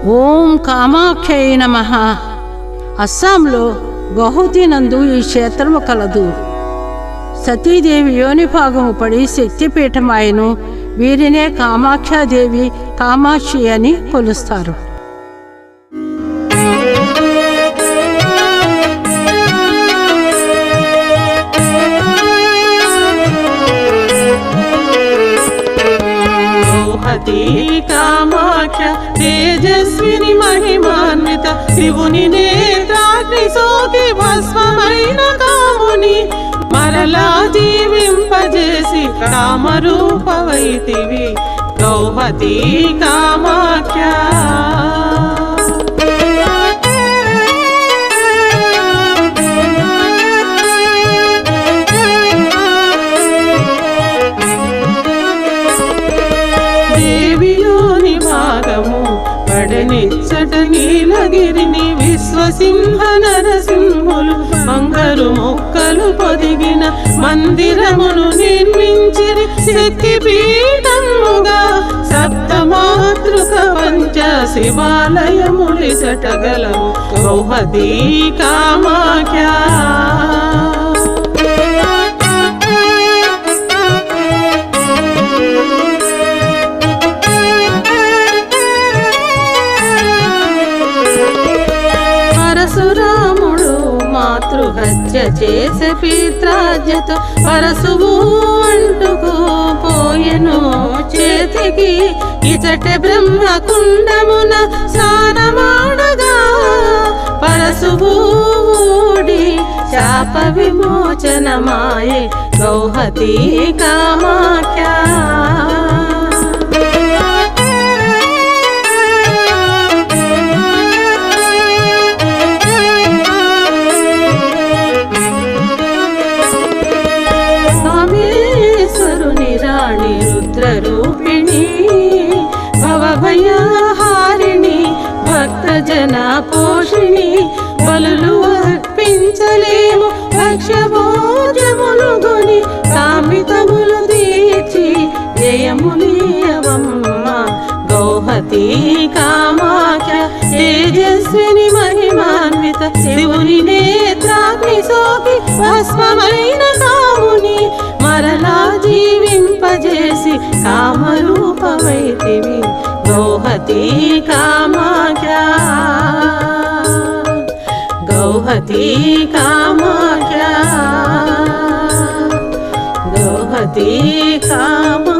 ఓం కామాఖ్యై నమః. అస్సాంలో గౌహతి నందు ఈ క్షేత్రము కలదు. సతీదేవి యోనిభాగము పడి శక్తిపీఠమాయను. వీరినే కామాఖ్యాదేవి, కామాక్షి అని కొలుస్తారు. కామాఖ్య తేజస్విని మహిమాన్విత శివుని నేత్రాగ్ని సోకి భస్మమైన కాముని మరలా జీవింపజేసి కామరూపవైతివి గౌహతి కామాఖ్య. పడనిచ్చట నీలగిరిని విశ్వసింహ నరసింహులు మంగరు మొక్కలు పొదిగిన మందిరమును నిర్మించిరి శక్తి పీఠముగా. సప్తమాతృక పంచ శివాలయములిసట గలవు గౌహతి కామాఖ్య. పరశురాముడు మాతృహత్య చేసే పిత్రాజ్యతో పరశువు అంటుకు పోయెను చేతికి. ఇచట బ్రహ్మకుండమున స్నానమాడగా పరశువు ఊడి శాప విమోచనమాయే గౌహతి కామాఖ్య. రుద్రరూపిణి భవభయహారిణి భక్తజన పోషిణి బలులు అర్పించలేము భక్ష్యభోజములు గొని కామితములు తీర్చి జయములీయవమ్మ గౌహతి కామాఖ్య. తేజస్విని మహిమాన్విత శివుని నేత్రాగ్ని సోకి భస్మమైన కాముని మరలా జీవింపజేసి కామరూపవైతివి గౌహతి కామాఖ్య. గౌహతి కామాఖ్య. గౌహతి కామాఖ్య.